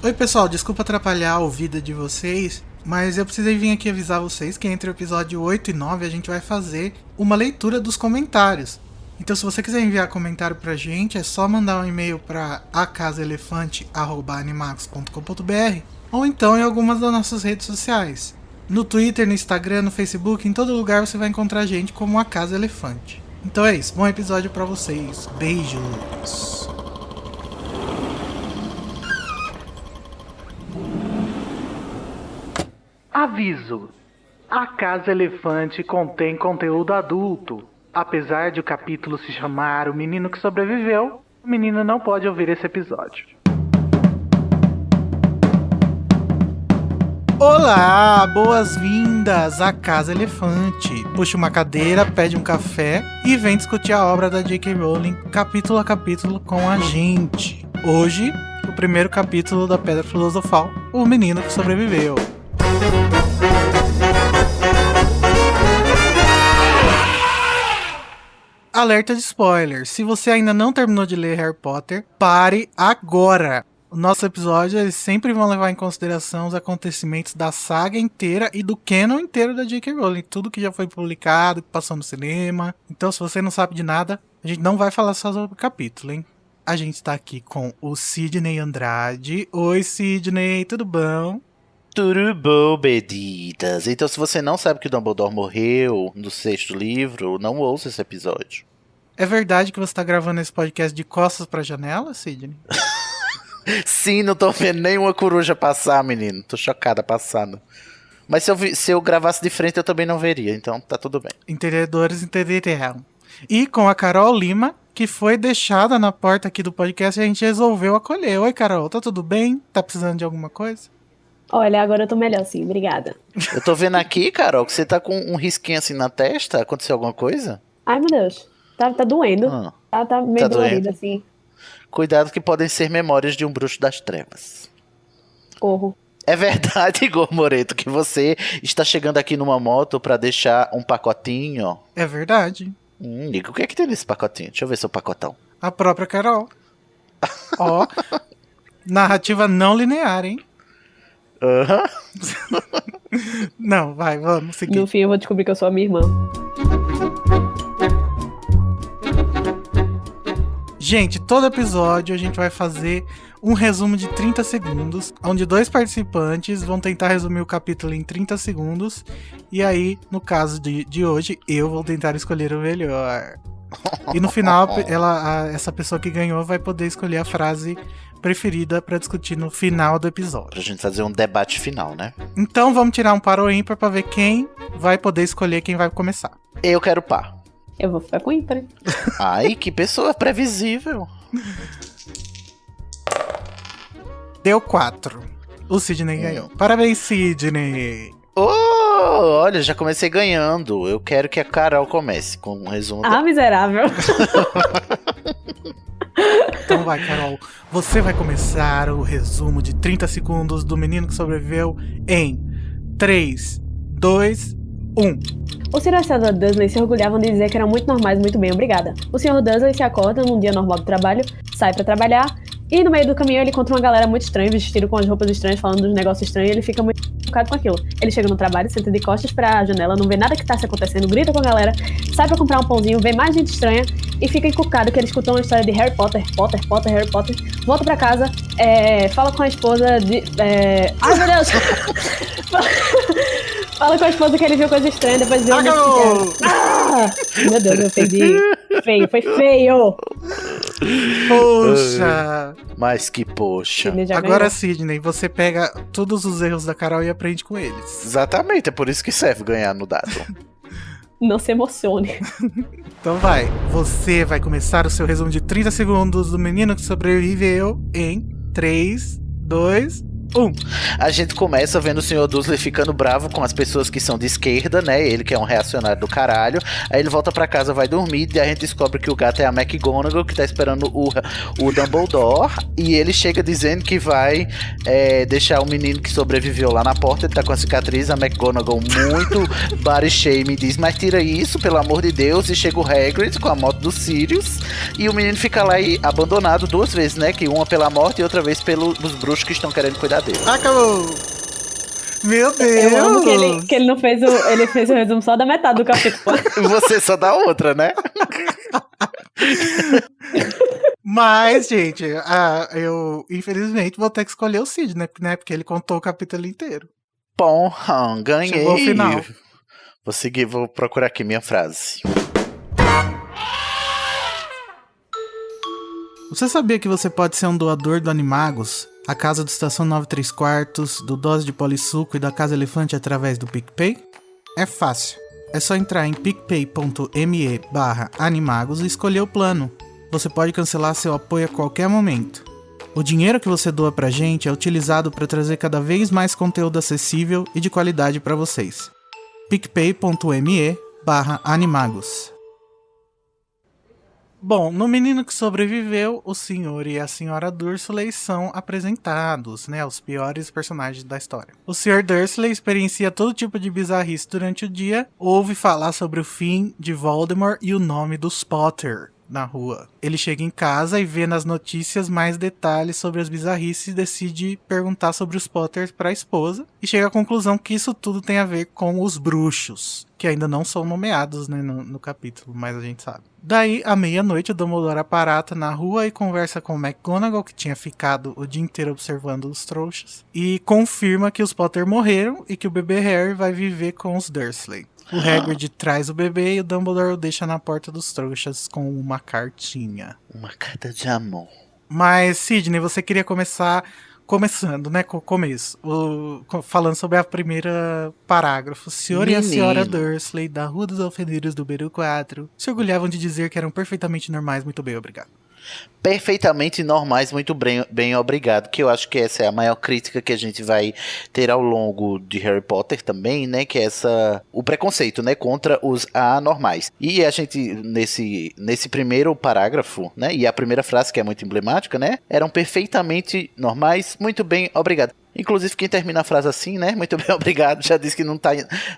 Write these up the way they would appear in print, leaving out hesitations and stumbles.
Oi pessoal, desculpa atrapalhar a ouvida de vocês, mas eu precisei vir aqui avisar vocês que entre o episódio 8 e 9 a gente vai fazer uma leitura dos comentários. Então se você quiser enviar comentário pra gente, é só mandar um e-mail para acasaelefante@animax.com.br ou então em algumas das nossas redes sociais. No Twitter, no Instagram, no Facebook, em todo lugar você vai encontrar a gente como A Casa Elefante. Então é isso, bom episódio pra vocês. Beijos! Aviso: A Casa Elefante contém conteúdo adulto. Apesar de o capítulo se chamar O Menino que Sobreviveu, o menino não pode ouvir esse episódio. Olá, boas-vindas à Casa Elefante. Puxa uma cadeira, pede um café e vem discutir a obra da J.K. Rowling capítulo a capítulo com a gente. Hoje, o primeiro capítulo da Pedra Filosofal, O Menino que Sobreviveu. Alerta de spoiler. Se você ainda não terminou de ler Harry Potter, pare agora. O nosso episódio, eles sempre vão levar em consideração os acontecimentos da saga inteira e do canon inteiro da J.K. Rowling. Tudo que já foi publicado, que passou no cinema. Então, se você não sabe de nada, a gente não vai falar só sobre o capítulo, hein? A gente tá aqui com o Sidney Andrade. Oi, Sidney, tudo bom? Tudo bom, beditas. Então, se você não sabe que o Dumbledore morreu no 6º livro, não ouça esse episódio. É verdade que você tá gravando esse podcast de costas pra janela, Sidney? Sim, não tô vendo nenhuma coruja passar, menino. Tô chocada, passada. Mas se eu gravasse de frente, eu também não veria, então tá tudo bem. Entendedores entenderão. E com a Carol Lima, que foi deixada na porta aqui do podcast e a gente resolveu acolher. Oi, Carol, tá tudo bem? Tá precisando de alguma coisa? Olha, agora eu tô melhor sim, obrigada. Eu tô vendo aqui, Carol, que você tá com um risquinho assim na testa. Aconteceu alguma coisa? Ai, meu Deus. Tá doendo. Tá meio dolorido, assim. Cuidado que podem ser memórias de um bruxo das trevas. Corro. É verdade, Igor Moreto, que você está chegando aqui numa moto pra deixar um pacotinho. É verdade. Igor, o que é que tem nesse pacotinho? Deixa eu ver seu pacotão. A própria Carol. Ó, narrativa não linear, hein? Aham. Não, vai, vamos seguir. No fim eu vou descobrir que eu sou a minha irmã. Gente, todo episódio a gente vai fazer um resumo de 30 segundos, onde 2 participantes vão tentar resumir o capítulo em 30 segundos. E aí, no caso de hoje, eu vou tentar escolher o melhor. E no final, essa pessoa que ganhou vai poder escolher a frase preferida pra discutir no final do episódio. Pra gente fazer um debate final, né? Então vamos tirar um par ou ímpar pra ver quem vai poder escolher quem vai começar. Eu quero par. Eu vou ficar com ímpar. Ai, que pessoa previsível. Deu 4. O Sidney ganhou. Parabéns, Sidney. Olha, já comecei ganhando. Eu quero que a Carol comece com um resumo. Miserável. Então vai, Carol. Você vai começar o resumo de 30 segundos do Menino que Sobreviveu em 3, 2, 1. O Sr. e a Sra. Dursley se orgulhavam de dizer que eram muito normais, muito bem, obrigada. O Sr. Dursley se acorda num dia normal do trabalho, sai pra trabalhar, e no meio do caminho ele encontra uma galera muito estranha, vestido com as roupas estranhas, falando dos negócios estranhos, e ele fica muito focado com aquilo. Ele chega no trabalho, senta de costas pra janela, não vê nada que tá se acontecendo, grita com a galera, sai pra comprar um pãozinho, vê mais gente estranha, e fica encucado que ele escutou uma história de Harry Potter, Harry Potter, volta pra casa, fala com a esposa de... Ai, meu Deus! Fala com a esposa que ele viu coisa estranha, depois viu meu Deus, eu perdi. Feio, foi feio. Poxa. Mas que poxa. Agora, Sidney, você pega todos os erros da Carol e aprende com eles. Exatamente, é por isso que serve ganhar no dado. Não se emocione. Então vai, você vai começar o seu resumo de 30 segundos do Menino que Sobreviveu em 3, 2, A gente começa vendo o Sr. Dursley ficando bravo com as pessoas que são de esquerda, né? Ele que é um reacionário do caralho. Aí ele volta pra casa, vai dormir, e a gente descobre que o gato é a McGonagall, que tá esperando o Dumbledore. E ele chega dizendo que vai deixar o menino que sobreviveu lá na porta. Ele tá com a cicatriz. A McGonagall, muito body shame, diz: mas tira isso, pelo amor de Deus. E chega o Hagrid com a moto do Sirius. E o menino fica lá abandonado 2 vezes, né? Que uma pela morte e outra vez pelos bruxos que estão querendo cuidar dele. Acabou! Meu Deus! Eu amo que ele não fez ele fez o resumo só da metade do capítulo. Você só dá outra, né? Mas, gente, eu infelizmente vou ter que escolher o Sidney, né? Porque ele contou o capítulo inteiro. Bom, ganhei. Chegou ao final. Vou procurar aqui minha frase. Você sabia que você pode ser um doador do Animagos, a casa do Estação 9¾ do Dose de Polissuco e da Casa Elefante através do PicPay? É fácil. É só entrar em picpay.me/animagos e escolher o plano. Você pode cancelar seu apoio a qualquer momento. O dinheiro que você doa pra gente é utilizado para trazer cada vez mais conteúdo acessível e de qualidade para vocês. picpay.me/animagos. Bom, no Menino que Sobreviveu, o senhor e a senhora Dursley são apresentados, né, os piores personagens da história. O Sr. Dursley experiencia todo tipo de bizarrice durante o dia, ouve falar sobre o fim de Voldemort e o nome dos Potter na rua. Ele chega em casa e vê nas notícias mais detalhes sobre as bizarrices e decide perguntar sobre os Potters para a esposa e chega à conclusão que isso tudo tem a ver com os bruxos, que ainda não são nomeados, né, no capítulo, mas a gente sabe. Daí, à meia-noite, o Dumbledore aparata na rua e conversa com o McGonagall, que tinha ficado o dia inteiro observando os trouxas, e confirma que os Potter morreram e que o bebê Harry vai viver com os Dursley. O Hagrid traz o bebê e o Dumbledore o deixa na porta dos trouxas com uma cartinha. Uma carta de amor. Mas, Sidney, você queria começando, né, com o começo, falando sobre a primeira parágrafo. O senhor e a senhora Dursley, da Rua dos Alfeneiros do Beru 4, se orgulhavam de dizer que eram perfeitamente normais. Muito bem, obrigado. Perfeitamente normais, muito bem, obrigado. Que eu acho que essa é a maior crítica que a gente vai ter ao longo de Harry Potter também, né? Que é o preconceito, né? Contra os anormais. E a gente, nesse primeiro parágrafo, né? E a primeira frase, que é muito emblemática, né? Eram perfeitamente normais, muito bem, obrigado. Inclusive, quem termina a frase assim, né? Muito bem, obrigado. Já disse que não tá,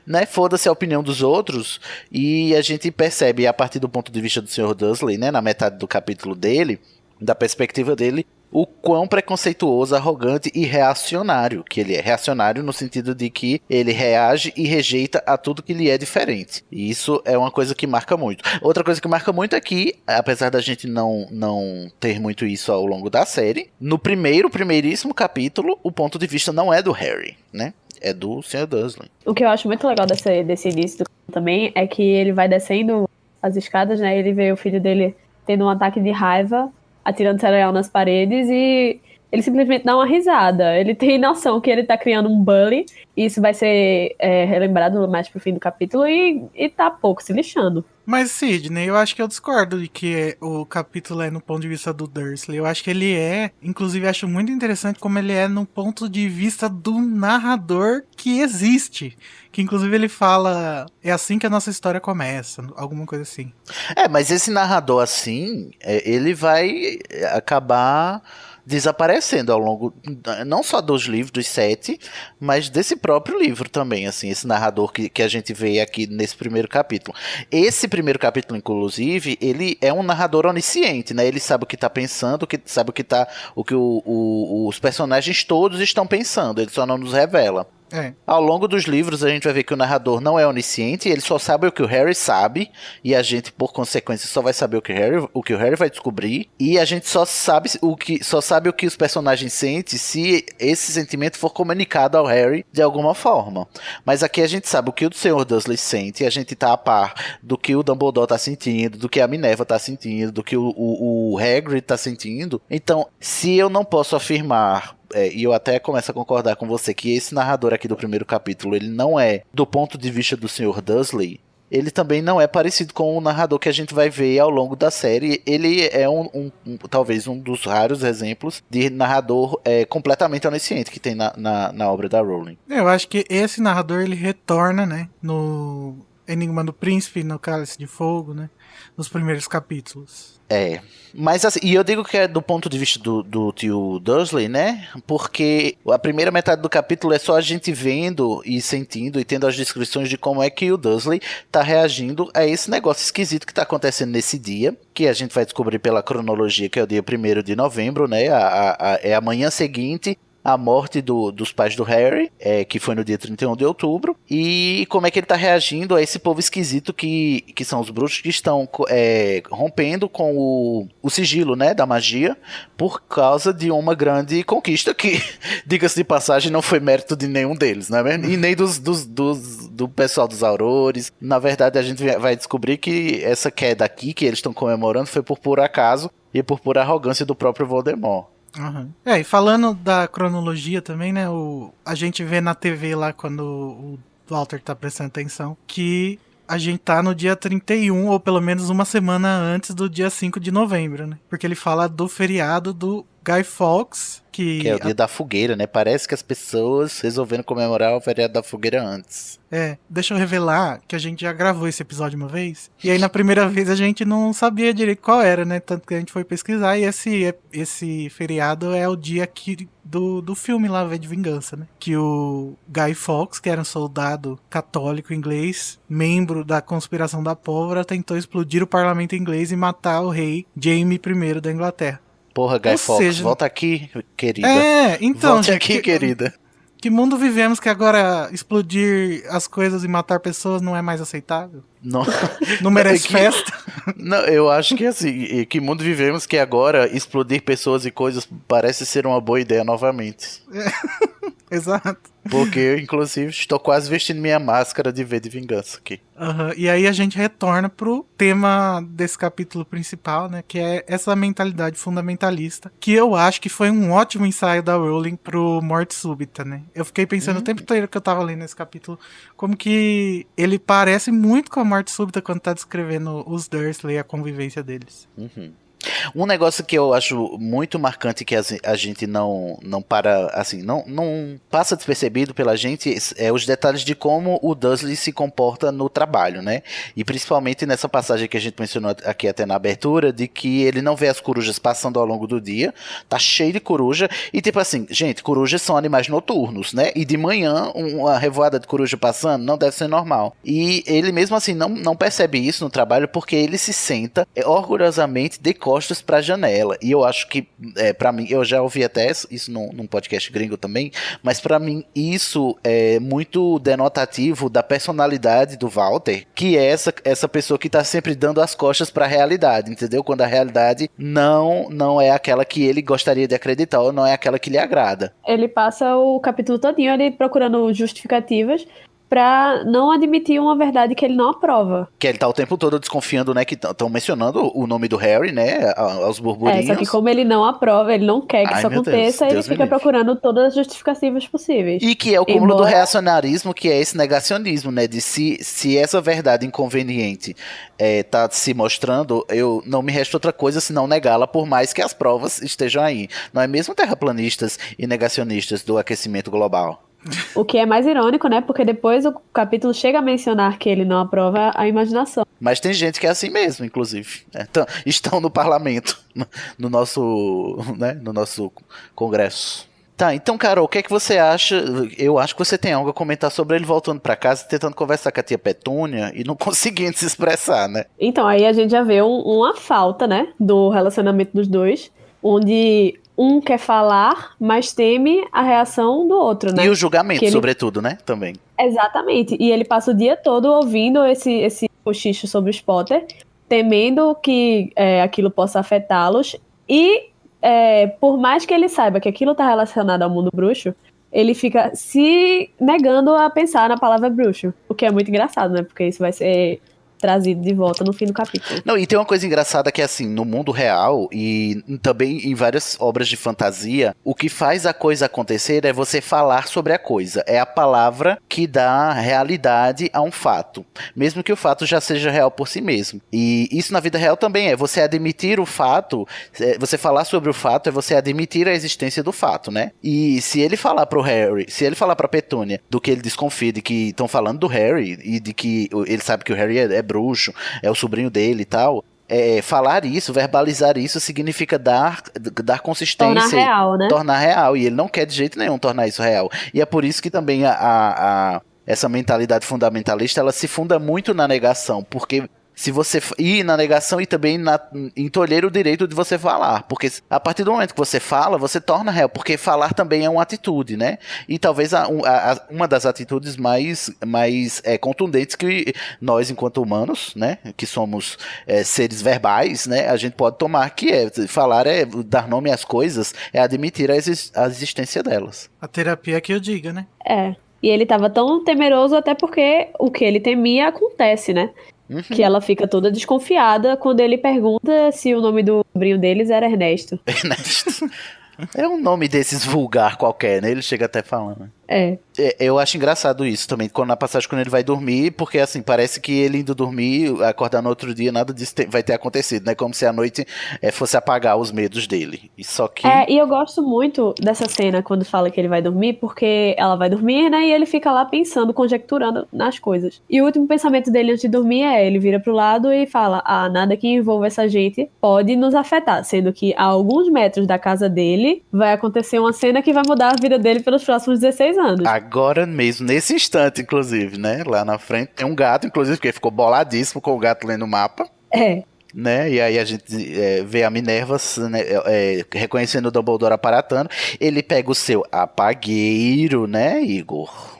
né? Foda-se a opinião dos outros. E a gente percebe, a partir do ponto de vista do Sr. Dursley, né? Na metade do capítulo dele, da perspectiva dele, o quão preconceituoso, arrogante e reacionário que ele é. Reacionário no sentido de que ele reage e rejeita a tudo que lhe é diferente. E isso é uma coisa que marca muito. Outra coisa que marca muito é que, apesar da gente não ter muito isso ao longo da série, no primeiríssimo capítulo, o ponto de vista não é do Harry, né? É do Sr. Dursley. O que eu acho muito legal desse início também é que ele vai descendo as escadas, né? Ele vê o filho dele tendo um ataque de raiva, atirando cereal nas paredes, e ele simplesmente dá uma risada. Ele tem noção que ele tá criando um bully, e isso vai ser relembrado mais pro fim do capítulo, e tá pouco se lixando. Mas, Sidney, eu acho que eu discordo de que o capítulo é no ponto de vista do Dursley. Eu acho que ele inclusive acho muito interessante como ele é no ponto de vista do narrador que existe. Que inclusive ele fala, é assim que a nossa história começa, alguma coisa assim. Mas esse narrador assim, ele vai acabar desaparecendo ao longo, não só dos livros, dos 7, mas desse próprio livro também, assim, esse narrador que a gente vê aqui nesse primeiro capítulo. Esse primeiro capítulo, inclusive, ele é um narrador onisciente, né? Ele sabe o que tá pensando, sabe o que os personagens todos estão pensando, ele só não nos revela. Ao longo dos livros a gente vai ver que o narrador não é onisciente, ele só sabe o que o Harry sabe, e a gente, por consequência, só vai saber o que o Harry vai descobrir, e a gente só sabe o que os personagens sentem se esse sentimento for comunicado ao Harry de alguma forma. Mas aqui a gente sabe o que o Sr. Dursley sente, a gente tá a par do que o Dumbledore tá sentindo, do que a Minerva tá sentindo, do que o Hagrid tá sentindo. Então, se eu não posso afirmar, e eu até começo a concordar com você, que esse narrador aqui do primeiro capítulo, ele não é do ponto de vista do Sr. Dursley, ele também não é parecido com o narrador que a gente vai ver ao longo da série. Ele é talvez um dos raros exemplos de narrador completamente onisciente que tem na obra da Rowling. Eu acho que esse narrador, ele retorna, né, no Enigma do Príncipe, no Cálice de Fogo, né, nos primeiros capítulos. Mas assim, e eu digo que é do ponto de vista do tio Dursley, né? Porque a primeira metade do capítulo é só a gente vendo e sentindo e tendo as descrições de como é que o Dursley tá reagindo a esse negócio esquisito que tá acontecendo nesse dia, que a gente vai descobrir pela cronologia, que é o dia 1º de novembro, né? É a manhã seguinte a morte dos pais do Harry, que foi no dia 31 de outubro, e como é que ele tá reagindo a esse povo esquisito que são os bruxos que estão rompendo com o sigilo, né, da magia, por causa de uma grande conquista que, diga-se de passagem, não foi mérito de nenhum deles, não é mesmo? E nem do pessoal dos Aurores. Na verdade, a gente vai descobrir que essa queda aqui, que eles estão comemorando, foi por puro acaso e por pura arrogância do próprio Voldemort. Uhum. E falando da cronologia também, né, a gente vê na TV lá, quando o Walter tá prestando atenção, que a gente tá no dia 31, ou pelo menos uma semana antes do dia 5 de novembro, né, porque ele fala do feriado do Guy Fawkes, que é o dia da fogueira, né? Parece que as pessoas resolveram comemorar o feriado da fogueira antes. Deixa eu revelar que a gente já gravou esse episódio uma vez, e aí na primeira vez a gente não sabia direito qual era, né? Tanto que a gente foi pesquisar, e esse feriado é o dia do filme lá, V de Vingança, né? Que o Guy Fawkes, que era um soldado católico inglês, membro da conspiração da pólvora, tentou explodir o parlamento inglês e matar o rei Jaime I da Inglaterra. Porra, Guy Fawkes, volta aqui, querida. Então, volta aqui, querida. Que mundo vivemos que agora explodir as coisas e matar pessoas não é mais aceitável? Não merece festa? Não, eu acho que assim, que mundo vivemos que agora explodir pessoas e coisas parece ser uma boa ideia novamente. Exato. Porque eu, inclusive, estou quase vestindo minha máscara de V de Vingança aqui. E aí a gente retorna pro tema desse capítulo principal, né? Que é essa mentalidade fundamentalista, que eu acho que foi um ótimo ensaio da Rowling pro Morte Súbita, né? Eu fiquei pensando o tempo inteiro que eu tava lendo esse capítulo, como que ele parece muito com a Morte Súbita quando tá descrevendo os Dursley e a convivência deles. Um negócio que eu acho muito marcante que a gente não para, assim, não passa despercebido pela gente é os detalhes de como o Dursley se comporta no trabalho, né? E principalmente nessa passagem que a gente mencionou aqui até na abertura, de que ele não vê as corujas passando ao longo do dia, tá cheio de coruja, e tipo assim, gente, corujas são animais noturnos, né? E de manhã, uma revoada de coruja passando não deve ser normal. E ele mesmo assim não percebe isso no trabalho, porque ele se senta orgulhosamente de costas pra janela, e eu acho que pra mim, eu já ouvi até isso num podcast gringo também, mas pra mim isso é muito denotativo da personalidade do Walter, que é essa pessoa que tá sempre dando as costas pra realidade, entendeu? Quando a realidade não é aquela que ele gostaria de acreditar, ou não é aquela que lhe agrada. Ele passa o capítulo todinho ali procurando justificativas pra não admitir uma verdade que ele não aprova. Que ele tá o tempo todo desconfiando, né, que estão mencionando o nome do Harry, né, aos burburinhos. Só que como ele não aprova, ele não quer que isso aconteça, ele fica procurando todas as justificativas possíveis. E que é o cúmulo do reacionarismo, que é esse negacionismo, né, de se essa verdade inconveniente tá se mostrando, eu não me resta outra coisa senão negá-la, por mais que as provas estejam aí. Não é mesmo terraplanistas e negacionistas do aquecimento global? O que é mais irônico, né? Porque depois o capítulo chega a mencionar que ele não aprova a imaginação. Mas tem gente que é assim mesmo, inclusive. Então, estão no parlamento, no nosso congresso. Tá, então, Carol, o que é que você acha? Eu acho que você tem algo a comentar sobre ele voltando pra casa, tentando conversar com a tia Petúnia e não conseguindo se expressar, né? Então, aí a gente já vê uma falta, né? Do relacionamento dos dois, onde um quer falar, mas teme a reação do outro, né? E o julgamento, sobretudo, né? Também. Exatamente. E ele passa o dia todo ouvindo esse cochicho sobre os Potter, temendo que aquilo possa afetá-los. E por mais que ele saiba que aquilo está relacionado ao mundo bruxo, ele fica se negando a pensar na palavra bruxo. O que é muito engraçado, né? Porque isso vai ser trazido de volta no fim do capítulo. Não, e tem uma coisa engraçada que, assim, no mundo real e também em várias obras de fantasia, o que faz a coisa acontecer é você falar sobre a coisa. É a palavra que dá realidade a um fato, mesmo que o fato já seja real por si mesmo. E isso na vida real também é você admitir o fato, você falar sobre o fato é você admitir a existência do fato, né? E se ele falar pro Harry, se ele falar pra Petúnia do que ele desconfia de que estão falando do Harry e de que ele sabe que o Harry é bruxo, é o sobrinho dele e tal, falar isso, verbalizar isso significa dar consistência. Tornar real, né? Tornar real, e ele não quer de jeito nenhum tornar isso real. E é por isso que também essa mentalidade fundamentalista, ela se funda muito na negação, porque se você ir na negação e também em tolher o direito de você falar, porque a partir do momento que você fala, você torna real, porque falar também é uma atitude, né? E talvez uma das atitudes mais contundentes que nós, enquanto humanos, né, que somos seres verbais, né, a gente pode tomar, que falar dar nome às coisas, é admitir a existência delas. A terapia que eu diga, né? E ele tava tão temeroso até porque o que ele temia acontece, né? Que ela fica toda desconfiada quando ele pergunta se o nome do sobrinho deles era Ernesto. Ernesto. É um nome desses vulgar qualquer, né? Ele chega até falando. Eu acho engraçado isso também, na passagem quando ele vai dormir, porque assim, parece que ele indo dormir, acordar no outro dia, nada disso vai ter acontecido, né? Como se a noite fosse apagar os medos dele. E só que... E eu gosto muito dessa cena quando fala que ele vai dormir, porque ela vai dormir, né? E ele fica lá pensando, conjecturando nas coisas. E o último pensamento dele antes de dormir ele vira pro lado e fala, nada que envolva essa gente pode nos afetar, sendo que a alguns metros da casa dele vai acontecer uma cena que vai mudar a vida dele pelos próximos 16 anos. Agora mesmo, nesse instante, inclusive, né? Lá na frente tem um gato, inclusive, porque ele ficou boladíssimo com o gato lendo o mapa. Né? E aí a gente vê a Minerva, né, reconhecendo o Dumbledore aparatando. Ele pega o seu apagueiro, né, Igor?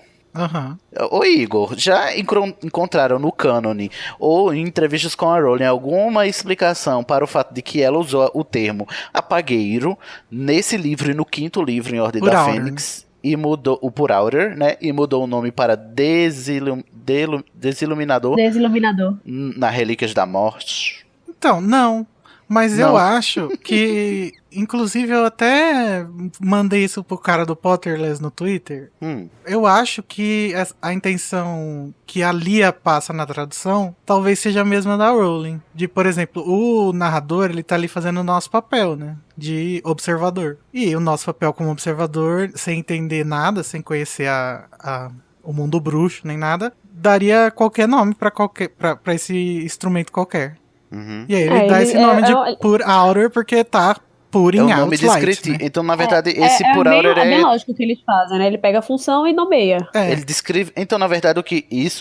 Ô Igor, já encontraram no cânone ou em entrevistas com a Rowling alguma explicação para o fato de que ela usou o termo apagueiro nesse livro e no 5º livro em Ordem da Fênix? E mudou o Por Outer, né? E mudou o nome para Desiluminador. Desiluminador. Na Relíquias da Morte. Então, não. Mas eu acho que... Inclusive, eu até mandei isso pro cara do Potterless no Twitter. Eu acho que a intenção que a Lia passa na tradução talvez seja a mesma da Rowling. De, por exemplo, o narrador, ele tá ali fazendo o nosso papel, né? De observador. E o nosso papel como observador, sem entender nada, sem conhecer o mundo bruxo, nem nada, daria qualquer nome pra esse instrumento qualquer. E aí ele dá esse nome de Por Outer porque tá por em nome descritivo, né? Então, na verdade, esse Por Outer é bem lógico o que eles fazem, né? Ele pega a função e nomeia. Ele descreve... Então, na verdade,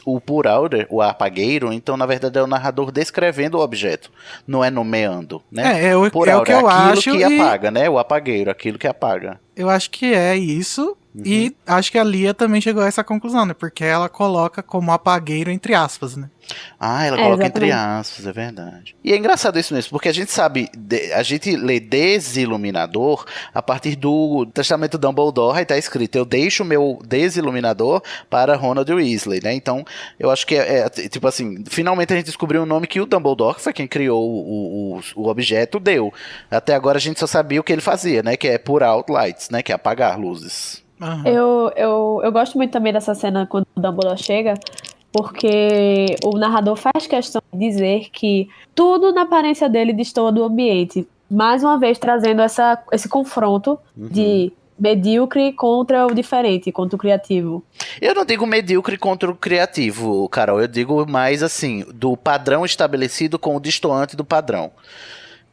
o Por Outer, o apagueiro, então, na verdade, é o narrador descrevendo o objeto, não é nomeando, né? O que eu acho. Aquilo que apaga, né? O apagueiro, aquilo que apaga. Eu acho que é isso. E acho que a Lia também chegou a essa conclusão, né? Porque ela coloca como apagueiro entre aspas, né? Ela coloca entre aspas, é verdade. E é engraçado isso mesmo, porque a gente sabe, a gente lê Desiluminador a partir do Testamento Dumbledore, aí tá escrito, eu deixo o meu Desiluminador para Ronald Weasley, né? Então, eu acho que tipo assim, finalmente a gente descobriu um nome que o Dumbledore, que foi quem criou o objeto, deu. Até agora a gente só sabia o que ele fazia, né? Que é Pour Out Lights, né? Que é apagar luzes. Eu gosto muito também dessa cena quando o Dumbledore chega, porque o narrador faz questão de dizer que tudo na aparência dele destoa do ambiente. Mais uma vez trazendo esse confronto de medíocre contra o diferente, contra o criativo. Eu não digo medíocre contra o criativo, Carol. Eu digo mais assim, do padrão estabelecido com o destoante do padrão.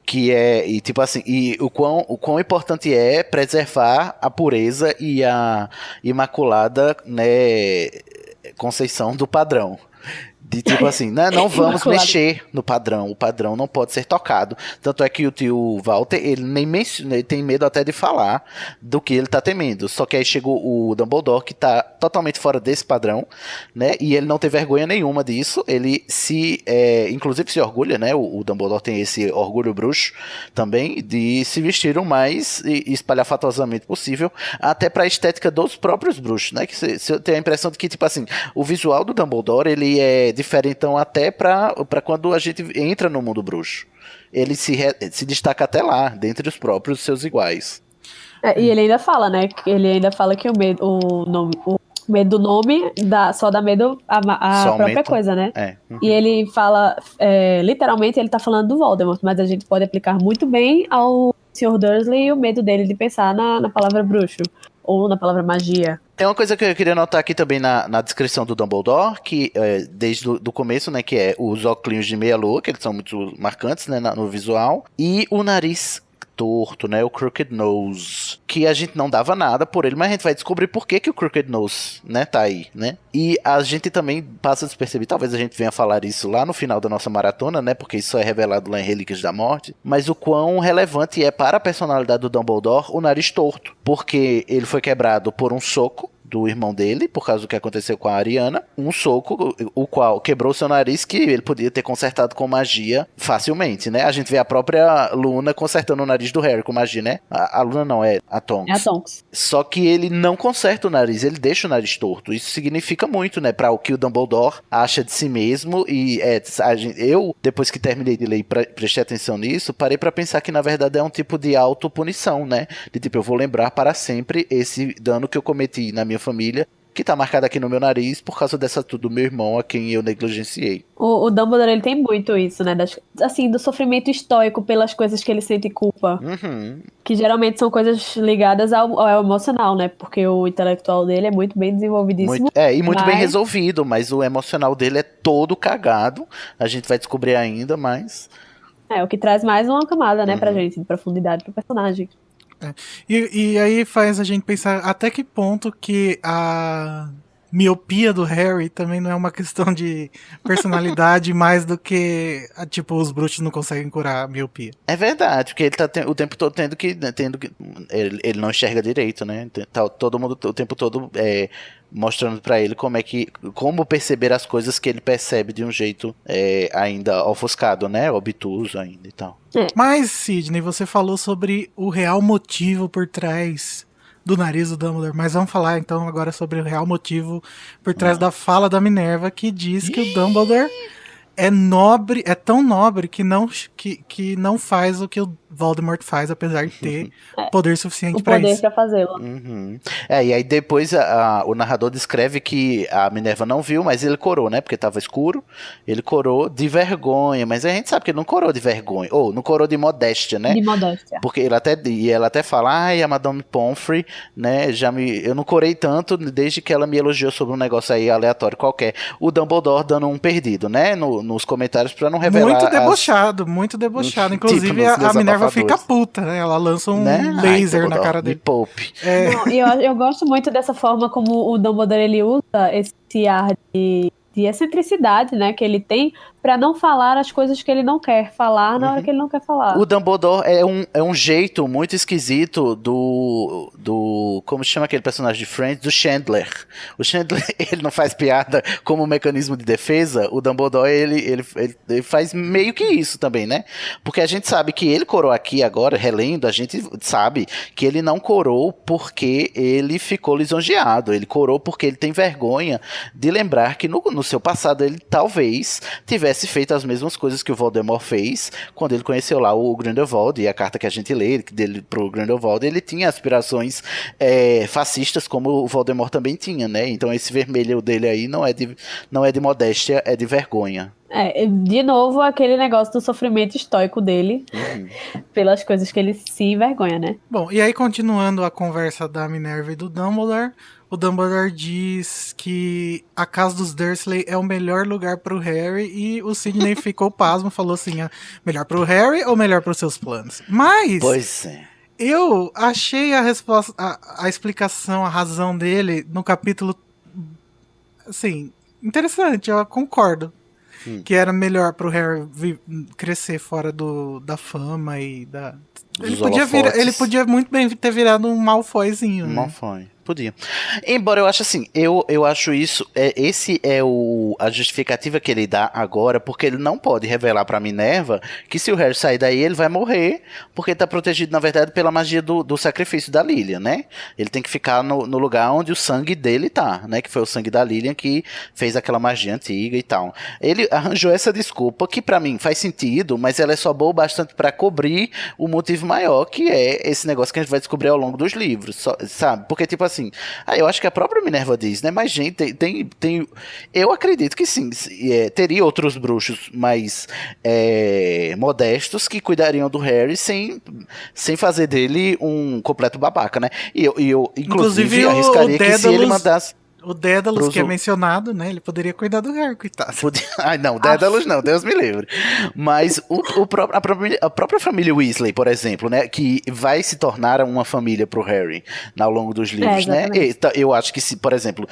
Que e tipo assim, e o quão importante é preservar a pureza e a imaculada, né, conceição do padrão. De tipo assim, né, não vamos mexer no padrão, o padrão não pode ser tocado. Tanto é que o tio Walter, ele ele tem medo até de falar do que ele tá temendo. Só que aí chegou o Dumbledore, que tá totalmente fora desse padrão, né, e ele não tem vergonha nenhuma disso. Ele inclusive se orgulha, né, o Dumbledore tem esse orgulho bruxo também, de se vestir o mais espalhafatosamente possível, até pra estética dos próprios bruxos, né, que você tem a impressão de que, tipo assim, o visual do Dumbledore, ele é diferentão até pra quando a gente entra no mundo bruxo. Ele se destaca até lá, dentre os próprios seus iguais. E ele ainda fala, né? Ele ainda fala que o Medo do nome, só dá medo a Só própria aumenta. coisa, né? É. E ele fala, literalmente, ele tá falando do Voldemort, mas a gente pode aplicar muito bem ao Sr. Dursley e o medo dele de pensar na palavra bruxo, ou na palavra magia. Tem uma coisa que eu queria notar aqui também na descrição do Dumbledore, que desde o começo, né, que é os óculos de meia-lua, que eles são muito marcantes, né, no visual, e o nariz torto, né, o Crooked Nose, que a gente não dava nada por ele, mas a gente vai descobrir por que o Crooked Nose, né, tá aí, né, e a gente também passa a desperceber, talvez a gente venha falar isso lá no final da nossa maratona, né, porque isso é revelado lá em Relíquias da Morte, mas o quão relevante é para a personalidade do Dumbledore o nariz torto, porque ele foi quebrado por um soco do irmão dele, por causa do que aconteceu com a Ariana, um soco, o qual quebrou seu nariz, que ele podia ter consertado com magia facilmente, né? A gente vê a própria Luna consertando o nariz do Harry com magia, né? A Luna não, é a Tonks. É a Tonks. Só que ele não conserta o nariz, ele deixa o nariz torto. Isso significa muito, né? Pra o que o Dumbledore acha de si mesmo. E eu, depois que terminei de ler e prestei atenção nisso, parei pra pensar que na verdade é um tipo de autopunição, né? De tipo, eu vou lembrar para sempre esse dano que eu cometi na minha família, que tá marcado aqui no meu nariz por causa dessa tudo do meu irmão a quem eu negligenciei. O Dumbledore, ele tem muito isso, né? Assim, do sofrimento estoico pelas coisas que ele sente culpa. Uhum. Que geralmente são coisas ligadas ao emocional, né? Porque o intelectual dele é muito bem desenvolvidíssimo. Muito bem resolvido, mas o emocional dele é todo cagado. A gente vai descobrir ainda, mas... É, o que traz mais uma camada, né, pra gente, de profundidade pro personagem. E aí faz a gente pensar até que ponto que a miopia do Harry também não é uma questão de personalidade mais do que, tipo, os bruxos não conseguem curar a miopia. É verdade, porque ele tá o tempo todo tendo que ele não enxerga direito, né? Tá todo mundo o tempo todo mostrando pra ele como perceber as coisas que ele percebe de um jeito ainda ofuscado, né? Obtuso ainda e tal. Mas, Sidney, você falou sobre o real motivo por trás do nariz do Dumbledore, mas vamos falar então agora sobre o real motivo por trás da fala da Minerva, que diz que o Dumbledore é nobre, é tão nobre que não faz o que o Voldemort faz, apesar de ter poder suficiente pra isso. O poder pra fazê-lo. Uhum. E aí depois o narrador descreve que a Minerva não viu, mas ele corou, né? Porque tava escuro. Ele corou de vergonha, mas a gente sabe que ele não corou de vergonha, ou não corou de modéstia, né? De modéstia. Porque ela até fala, ai, a Madame Pomfrey, né, eu não corei tanto desde que ela me elogiou sobre um negócio aí aleatório qualquer. O Dumbledore dando um perdido, né, nos comentários pra não revelar. Muito debochado. Inclusive, tipo, a Minerva fica puta, né? Ela lança um laser na cara dele. Me poupe. Não, eu gosto muito dessa forma como o Dumbledore ele usa esse ar de excentricidade, né, que ele tem pra não falar as coisas que ele não quer falar na hora que ele não quer falar. O Dumbledore é um jeito muito esquisito do como se chama aquele personagem de Friends? Do Chandler. O Chandler, ele não faz piada como mecanismo de defesa. O Dumbledore, ele faz meio que isso também, né? Porque a gente sabe que ele corou aqui agora, relendo, a gente sabe que ele não corou porque ele ficou lisonjeado. Ele corou porque ele tem vergonha de lembrar que no seu passado ele talvez tivesse feito as mesmas coisas que o Voldemort fez quando ele conheceu lá o Grindelwald, e a carta que a gente lê dele pro Grindelwald, ele tinha aspirações fascistas como o Voldemort também tinha, né? Então esse vermelho dele aí não é de modéstia, é de vergonha. De novo, aquele negócio do sofrimento estoico dele pelas coisas que ele se envergonha, né? Bom, e aí continuando a conversa da Minerva e do Dumbledore, o Dumbledore diz que a casa dos Dursley é o melhor lugar pro Harry, e o Sidney ficou pasmo, falou assim, melhor pro Harry ou melhor pros seus planos? Mas Pois é. Eu achei a resposta, a explicação, a razão dele no capítulo, assim, interessante, eu concordo. Que era melhor pro Harry crescer fora da fama e da... Ele podia muito bem ter virado um Malfoyzinho. Um né? Malfoy. Podia. Embora eu ache assim, eu acho isso, esse é a justificativa que ele dá agora, porque ele não pode revelar pra Minerva que se o Harry sair daí, ele vai morrer, porque ele tá protegido, na verdade, pela magia do sacrifício da Lilian, né? Ele tem que ficar no lugar onde o sangue dele tá, né? Que foi o sangue da Lilian que fez aquela magia antiga e tal. Ele arranjou essa desculpa, que pra mim faz sentido, mas ela é só boa o bastante pra cobrir o motivo maior, que é esse negócio que a gente vai descobrir ao longo dos livros, sabe? Porque, tipo assim, assim. Eu acho que a própria Minerva diz, né? Mas, gente, eu acredito que sim. Teria outros bruxos mais modestos que cuidariam do Harry sem fazer dele um completo babaca, né? E eu inclusive arriscaria que se ele mandasse. O Dédalus, que é mencionado, né? Ele poderia cuidar do Harry, coitado. Ai, não, Dédalus não, Deus me livre. Mas a própria família Weasley, por exemplo, né? Que vai se tornar uma família pro Harry ao longo dos livros, né? Eu acho que se, por exemplo,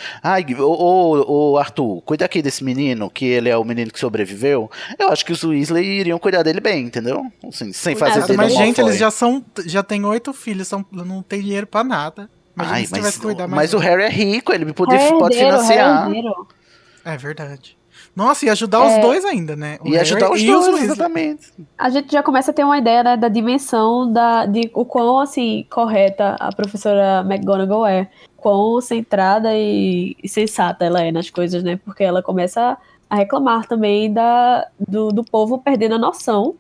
o Arthur, cuida aqui desse menino, que ele é o menino que sobreviveu. Eu acho que os Weasley iriam cuidar dele bem, entendeu? Assim, sem fazer dele mas, gente, eles já têm 8 filhos, não tem dinheiro pra nada. Mas o Harry é rico, ele pode financiar. É verdade. Nossa, e ajudar os dois ainda, né? Ajudar os dois, exatamente. A gente já começa a ter uma ideia, né, da dimensão de o quão, assim, correta a professora McGonagall é. Quão centrada e sensata ela é nas coisas, né? Porque ela começa a reclamar também do povo perdendo a noção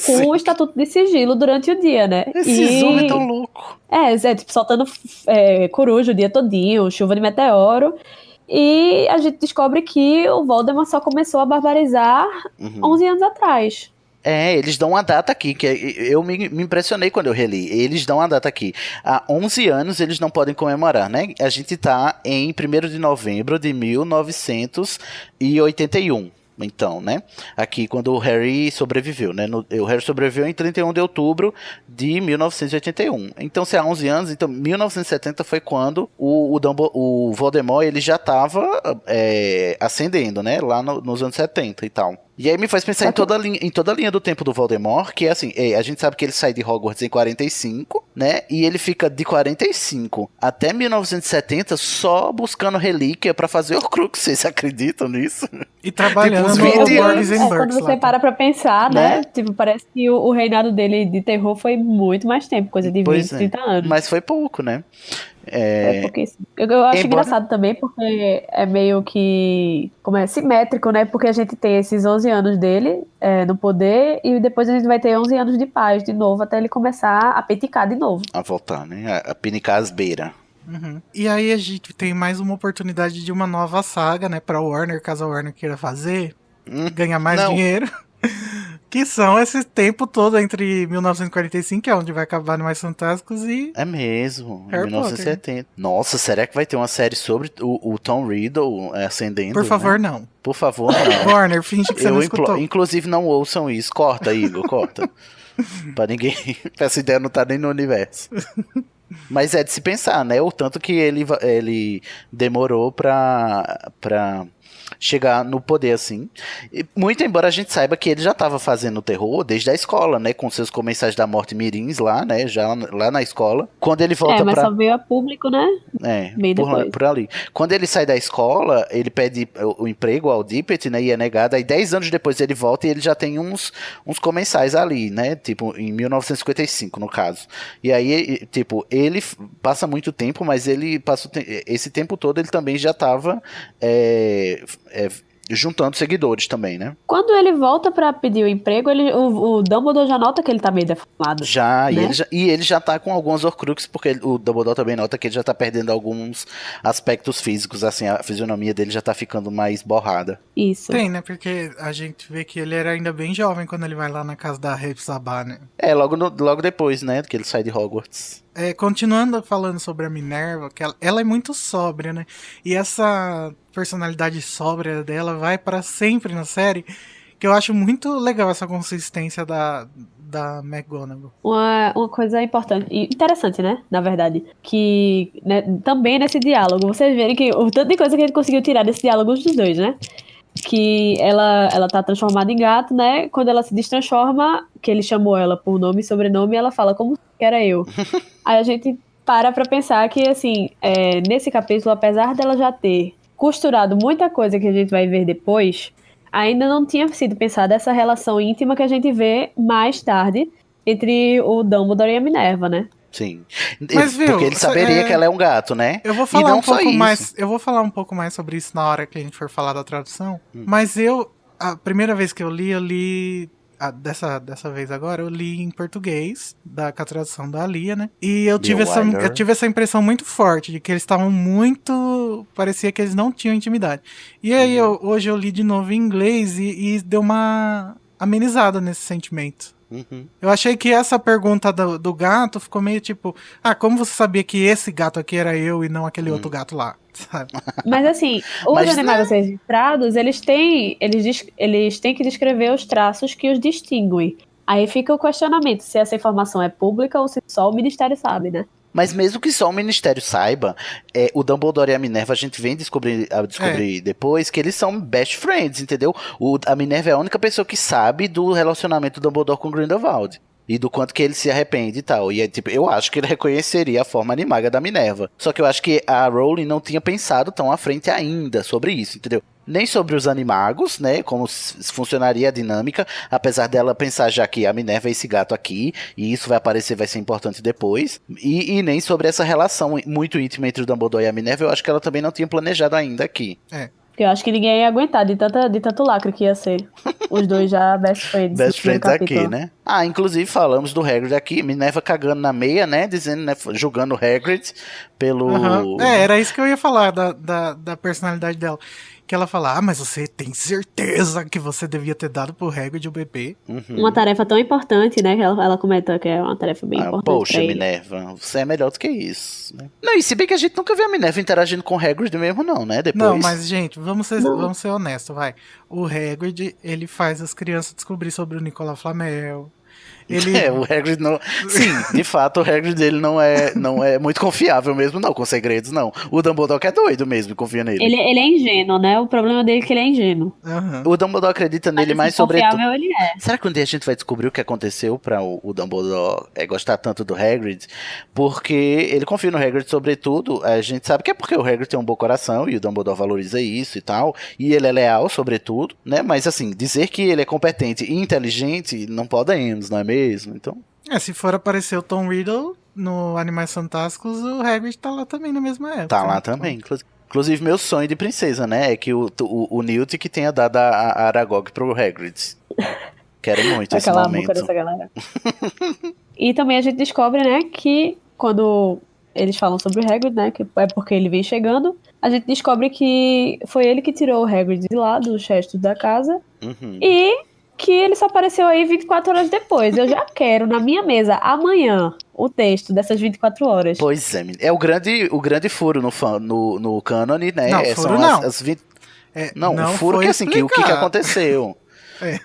com o estatuto de sigilo durante o dia, né? Esse Zoom é tão louco. Tipo, soltando coruja o dia todinho, chuva de meteoro. E a gente descobre que o Voldemort só começou a barbarizar 11 anos atrás. Eles dão uma data aqui, que eu me impressionei quando eu reli. Eles dão uma data aqui. Há 11 anos eles não podem comemorar, né? A gente tá em 1º de novembro de 1981. Então, né? Aqui quando o Harry sobreviveu, né? O Harry sobreviveu em 31 de outubro de 1981. Então, se há 11 anos, então 1970 foi quando o Voldemort ele já estava ascendendo, né? Lá nos anos 70 e tal. E aí me faz pensar em toda a linha do tempo do Voldemort, que é assim, a gente sabe que ele sai de Hogwarts em 45, né? E ele fica de 45 até 1970 só buscando relíquia pra fazer Horcrux. Vocês acreditam nisso? E trabalhando tipo, no Burgs and Burks. Quando você para pensar, né? Tipo, parece que o reinado dele de terror foi muito mais tempo, coisa de 20, 30 anos. Mas foi pouco, né? Eu acho engraçado também, porque é meio que simétrico, né? Porque a gente tem esses 11 anos dele no poder, e depois a gente vai ter 11 anos de paz de novo, até ele começar a peticar de novo. A voltar, né? A pinicar as beiras. E aí a gente tem mais uma oportunidade de uma nova saga, né? Pra Warner, caso a Warner queira fazer, ganhar mais dinheiro. Que são esse tempo todo entre 1945, que é onde vai acabar Animais Fantásticos, e... É mesmo, Harry 1970. Potter. Nossa, será que vai ter uma série sobre o Tom Riddle ascendendo? Por favor, né? não. Por favor, não. Warner, finge que você não escutou. Inclusive, não ouçam isso. Corta, Igor, corta. Pra ninguém... Essa ideia não tá nem no universo. Mas é de se pensar, né? O tanto que ele demorou pra chegar no poder, assim. E, muito embora a gente saiba que ele já estava fazendo terror desde a escola, né? Com seus Comensais da Morte mirins lá, né? Já lá na escola. Quando ele volta mas só veio a público, né? Bem por ali. Quando ele sai da escola, ele pede o emprego ao Dippet, né? E é negado. Aí 10 anos depois ele volta e ele já tem uns comensais ali, né? Tipo, em 1955, no caso. E aí, tipo, ele passa muito tempo, mas ele passa esse tempo todo ele também já estava juntando seguidores também, né? Quando ele volta pra pedir o emprego, o Dumbledore já nota que ele tá meio deformado. Já, né? e ele já tá com alguns Horcruxes, porque o Dumbledore também nota que ele já tá perdendo alguns aspectos físicos, assim, a fisionomia dele já tá ficando mais borrada. Isso. Tem, né? Porque a gente vê que ele era ainda bem jovem quando ele vai lá na casa da Hepzibah, né? Logo depois, né, que ele sai de Hogwarts. Continuando falando sobre a Minerva, que ela é muito sóbria, né? E essa personalidade sóbria dela vai para sempre na série, que eu acho muito legal essa consistência da McGonagall. Uma coisa importante e interessante, né? Na verdade, que né, também nesse diálogo, vocês verem que o tanto de coisa que a gente conseguiu tirar desse diálogo dos dois, né? Que ela tá transformada em gato, né? Quando ela se destransforma, que ele chamou ela por nome e sobrenome, ela fala como que era eu. Aí a gente para pra pensar que, assim, nesse capítulo, apesar dela já ter costurado muita coisa que a gente vai ver depois, ainda não tinha sido pensada essa relação íntima que a gente vê mais tarde entre o Dumbledore e a Minerva, né? Sim. Mas, viu, porque ele saberia que ela é um gato, né? Eu vou falar um pouco mais sobre isso na hora que a gente for falar da tradução. Mas a primeira vez que eu li dessa vez agora, eu li em português, com a tradução da Lia, né? E eu Bill Wyler. tive essa impressão muito forte de que eles estavam muito... Parecia que eles não tinham intimidade. E aí, hoje eu li de novo em inglês e deu uma amenizada nesse sentimento. Eu achei que essa pergunta do gato ficou meio tipo... como você sabia que esse gato aqui era eu e não aquele outro gato lá? Sabe? Mas assim, os animais a serem registrados, eles têm que descrever os traços que os distinguem. Aí fica o questionamento se essa informação é pública ou se só o Ministério sabe, né? Mas mesmo que só o Ministério saiba, o Dumbledore e a Minerva, a gente vem descobrir depois que eles são best friends, entendeu? A Minerva é a única pessoa que sabe do relacionamento do Dumbledore com Grindelwald. E do quanto que ele se arrepende e tal. E tipo, eu acho que ele reconheceria a forma animaga da Minerva. Só que eu acho que a Rowling não tinha pensado tão à frente ainda sobre isso, entendeu? Nem sobre os animagos, né? Como funcionaria a dinâmica. Apesar dela pensar já que a Minerva é esse gato aqui. E isso vai aparecer, vai ser importante depois. E nem sobre essa relação muito íntima entre o Dumbledore e a Minerva. Eu acho que ela também não tinha planejado ainda aqui. Porque eu acho que ninguém ia aguentar de tanto lacre que ia ser. Os dois já best friends. Best friends aqui, né? Inclusive falamos do Hagrid aqui. Minerva cagando na meia, né? Dizendo, né? Julgando o Hagrid pelo... era isso que eu ia falar da personalidade dela. Que ela fala, mas você tem certeza que você devia ter dado pro Hagrid o bebê? Uma tarefa tão importante, né? Que ela comenta que é uma tarefa bem importante. Poxa, Minerva, você é melhor do que isso. Né? Não, e se bem que a gente nunca viu a Minerva interagindo com o Hagrid mesmo, não, né? Depois... Não, mas, gente, vamos ser honestos, vai. O Hagrid, ele faz as crianças descobrir sobre o Nicolas Flamel. O Hagrid não... Sim, de fato, o Hagrid dele não é muito confiável mesmo, não, com segredos, não. O Dumbledore que é doido mesmo e confia nele. Ele é ingênuo, né? O problema dele é que ele é ingênuo. O Dumbledore acredita nele mais sobre tudo. Ele é. Será que um dia a gente vai descobrir o que aconteceu pra o Dumbledore gostar tanto do Hagrid? Porque ele confia no Hagrid sobre tudo. A gente sabe que é porque o Hagrid tem um bom coração e o Dumbledore valoriza isso e tal. E ele é leal sobretudo, né? Mas assim, dizer que ele é competente e inteligente, não podemos, não é mesmo? Então... se for aparecer o Tom Riddle no Animais Fantásticos, o Hagrid tá lá também na mesma época. Tá lá também, inclusive meu sonho de princesa, né? É que o Newt que tenha dado a Aragog pro Hagrid. Quero muito esse momento. Boca dessa galera. E também a gente descobre, né, que quando eles falam sobre o Hagrid, né, que é porque ele vem chegando, a gente descobre que foi ele que tirou o Hagrid de lá, dos restos da casa, e que ele só apareceu aí 24 horas depois. Eu já quero na minha mesa amanhã o texto dessas 24 horas. Pois é o grande furo no cânone, né? Não, furo não. As 20... não o furo que assim, o que aconteceu.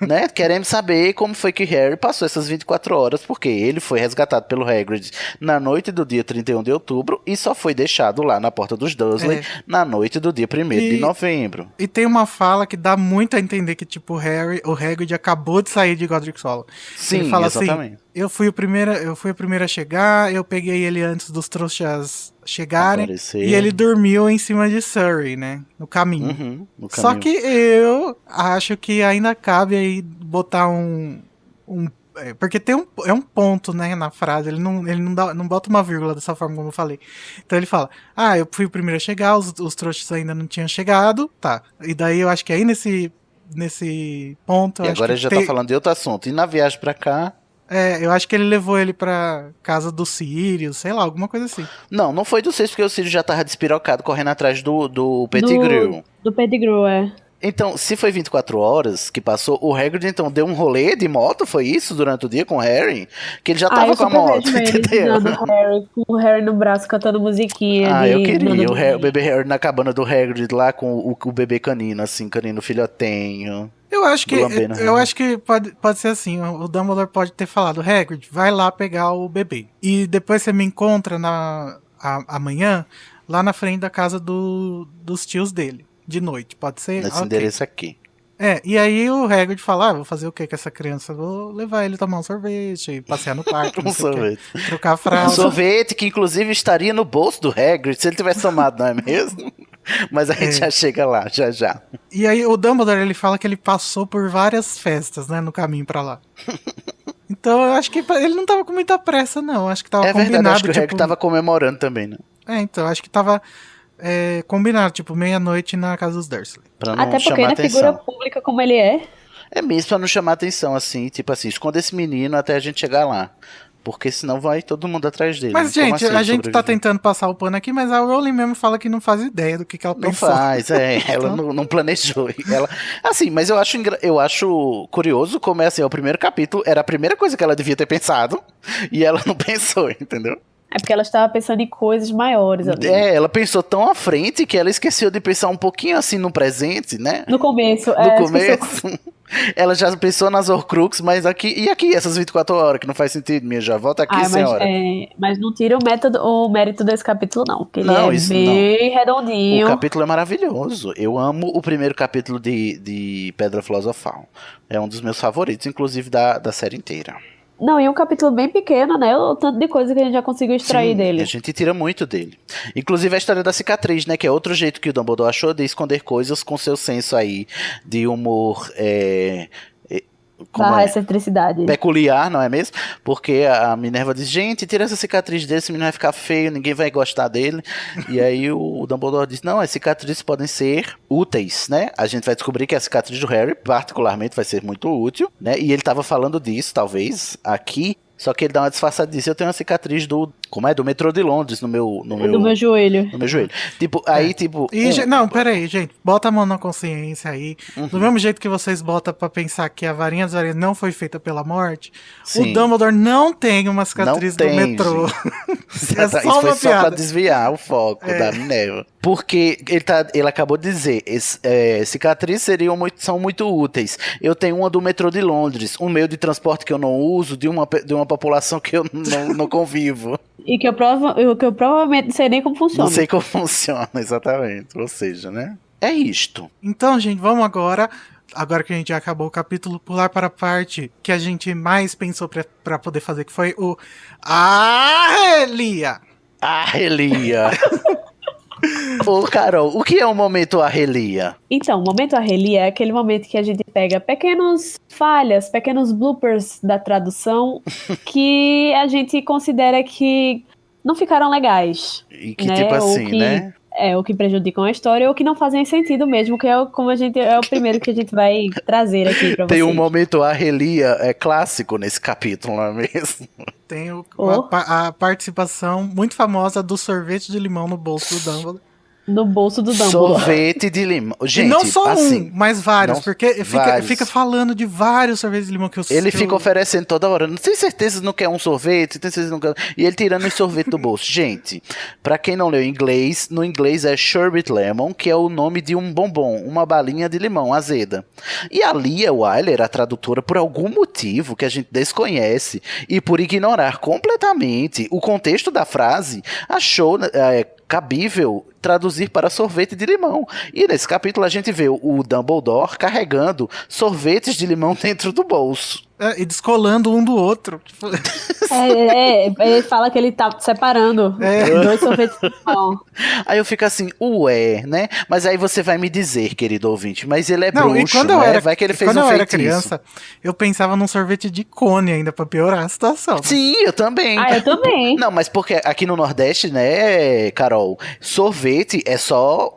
Né? Queremos saber como foi que Harry passou essas 24 horas, porque ele foi resgatado pelo Hagrid na noite do dia 31 de outubro e só foi deixado lá na porta dos Dursley na noite do dia 1º de novembro. E tem uma fala que dá muito a entender que, tipo, o Hagrid acabou de sair de Godric's Hollow. Sim, ele fala exatamente. Assim, eu fui o primeiro a chegar, eu peguei ele antes dos trouxas chegarem, e ele dormiu em cima de Surrey, né, no caminho. Só que eu acho que ainda cabe aí botar porque tem um ponto, né, na frase, ele não bota uma vírgula dessa forma como eu falei. Então ele fala, eu fui o primeiro a chegar, os trouxas ainda não tinham chegado, tá. E daí eu acho que aí nesse ponto... E agora ele já tá falando de outro assunto. E na viagem pra cá... eu acho que ele levou ele pra casa do Sirius, sei lá, alguma coisa assim. Não foi do Sirius, porque o Sirius já tava despirocado correndo atrás do Pettigrew. Do Pettigrew, Então, se foi 24 horas que passou, o Hagrid então deu um rolê de moto, foi isso, durante o dia com o Harry? Que ele já tava com a moto, entendeu? Com o Harry no braço cantando musiquinha. Eu queria, o bebê Harry na cabana do Hagrid lá com o bebê canino, assim, canino filhotenho. Eu acho que pode ser assim, o Dumbledore pode ter falado, Hagrid, vai lá pegar o bebê. E depois você me encontra amanhã, lá na frente da casa dos tios dele, de noite, pode ser? Nesse endereço aqui. E aí o Hagrid fala, vou fazer o que com essa criança? Vou levar ele tomar um sorvete, passear no parque, sorvete. Trocar a fralda. Um sorvete que inclusive estaria no bolso do Hagrid, se ele tivesse tomado, não é mesmo? Mas a gente já chega lá, já. E aí o Dumbledore, ele fala que ele passou por várias festas, né, no caminho pra lá. Então eu acho que ele não tava com muita pressa, não. Acho que tava combinado. É verdade, acho que o Hagrid tava comemorando também, né? Então, acho que tava combinado, tipo, meia-noite na casa dos Dursley. Pra não Até porque chamar na atenção. Figura pública como ele é. É mesmo pra não chamar atenção, assim, tipo assim, esconda esse menino até a gente chegar lá. Porque senão vai todo mundo atrás dele. Mas, Como gente, assim a ele gente tá sobrevive? tentando passar o pano aqui, mas a Rowling mesmo fala que não faz ideia do que ela Não pensou. faz, ela não planejou. Ela, assim, mas eu acho curioso como é assim, o primeiro capítulo era a primeira coisa que ela devia ter pensado e ela não pensou, entendeu? É porque ela estava pensando em coisas maiores ali. Ela pensou tão à frente que ela esqueceu de pensar um pouquinho assim no presente, né? No começo, No esqueceu. começo, ela já pensou nas Horcrux, mas aqui, essas 24 horas, que não faz sentido, minha já, volta aqui, senhora. Mas não tira o mérito desse capítulo, não. Porque ele Não, é isso bem O redondinho. capítulo é maravilhoso. Eu amo o primeiro capítulo de Pedra Filosofal. É um dos meus favoritos, inclusive da série inteira. Não, e um capítulo bem pequeno, né? O tanto de coisa que a gente já conseguiu extrair Sim, dele. a gente tira muito dele. Inclusive a história da cicatriz, né? Que é outro jeito que o Dumbledore achou de esconder coisas com seu senso aí de humor. Como Barra é? excentricidade. Peculiar, não é mesmo? Porque a Minerva diz, gente, tira essa cicatriz dele, esse menino vai ficar feio, ninguém vai gostar dele. E aí o Dumbledore diz, não, as cicatrizes podem ser úteis, né? A gente vai descobrir que a cicatriz do Harry, particularmente, vai ser muito útil, né? E ele tava falando disso, talvez, aqui, só que ele dá uma disfarçadice. Eu tenho uma cicatriz do metrô de Londres no meu joelho. no meu joelho. Tipo, aí, tipo... Não, peraí, gente. Bota a mão na consciência aí. Do mesmo jeito que vocês botam pra pensar que a varinha das varinhas não foi feita pela morte, Sim. o Dumbledore não tem uma cicatriz Não do tem, metrô. É só Isso uma foi só pra piada. desviar o foco da Minerva. Porque ele acabou de dizer, cicatrizes são muito úteis. Eu tenho uma do metrô de Londres, um meio de transporte que eu não uso, de uma população que eu não convivo. E que eu provavelmente não sei nem como funciona. Não sei como funciona, exatamente. Ou seja, né? É isto. Então, gente, vamos agora que a gente já acabou o capítulo, pular para a parte que a gente mais pensou pra poder fazer, que foi o Arrelia. Arrelia. Ô, Carol, o que é o momento Arrelia? Então, o momento Arrelia é aquele momento que a gente pega pequenas falhas, pequenos bloopers da tradução que a gente considera que não ficaram legais. E que né? tipo assim, né? Ou que prejudicam a história, ou que não fazem sentido mesmo, que é o primeiro que a gente vai trazer aqui pra vocês. Tem um momento Arrelia clássico nesse capítulo, não é mesmo? Tem a participação muito famosa do sorvete de limão no bolso do Dumbledore. No bolso do Dumbledore. Sorvete de limão. Gente, e não só assim, mas vários, não, porque vários. fica falando de vários sorvetes de limão que eu Ele fica oferecendo toda hora. Não tem certeza que não quer um sorvete, tem certeza que não quer... E ele tirando o sorvete do bolso. Gente, pra quem não leu inglês, no inglês é sherbet lemon, que é o nome de um bombom, uma balinha de limão azeda. E a Lia Wyler, a tradutora, por algum motivo que a gente desconhece, e por ignorar completamente o contexto da frase, achou cabível traduzir para sorvete de limão. E nesse capítulo a gente vê o Dumbledore carregando sorvetes de limão dentro do bolso. E descolando um do outro. Ele fala que ele tá separando 2 sorvetes de limão. Aí eu fico assim, ué, né? Mas aí você vai me dizer, querido ouvinte, mas ele é bruxo, né? Vai que ele fez um feitiço. Quando eu era criança, eu pensava num sorvete de cone ainda pra piorar a situação. Né? Sim, eu também. Eu também. Não, mas porque aqui no Nordeste, né, Carol, sorvete é só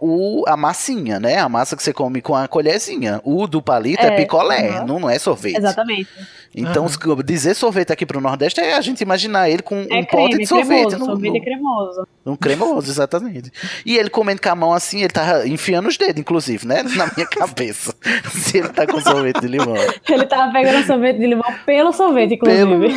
a massinha, né? A massa que você come com a colherzinha. O do palito é picolé, não é sorvete. Exatamente. Então, dizer sorvete aqui pro Nordeste é a gente imaginar ele com um creme, pote de sorvete. Sorvete cremoso. Um cremoso, exatamente. E ele comendo com a mão assim, ele tava enfiando os dedos, inclusive, né? Na minha cabeça. Se ele tá com sorvete de limão. Ele tava pegando sorvete de limão pelo sorvete, inclusive.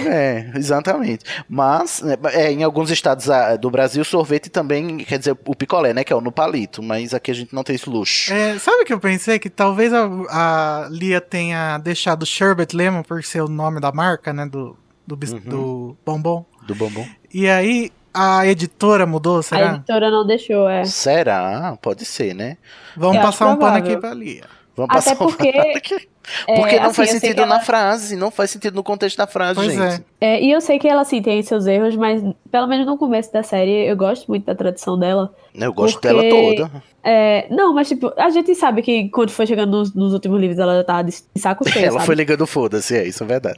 Exatamente. Mas, em alguns estados do Brasil, sorvete também quer dizer o picolé, né? Que é o no palito. Mas aqui a gente não tem esse luxo. Sabe o que eu pensei? Que talvez a Lia tenha deixado Sherbet Lemon por ser o nome da marca, né? Do bombom. Do bombom. E aí a editora mudou, será? A editora não deixou, Será? Pode ser, né? Vamos passar um pano aqui pra Lia. Vamos passar porque... um pano aqui. Porque não assim, faz sentido na frase, não faz sentido no contexto da frase, pois gente. E eu sei que ela, assim, tem seus erros, mas pelo menos no começo da série, eu gosto muito da tradução dela. Eu gosto dela toda. Não, mas tipo, a gente sabe que quando foi chegando nos últimos livros, ela já tava de saco cheio, Ela sabe? foi ligando foda-se, isso é verdade.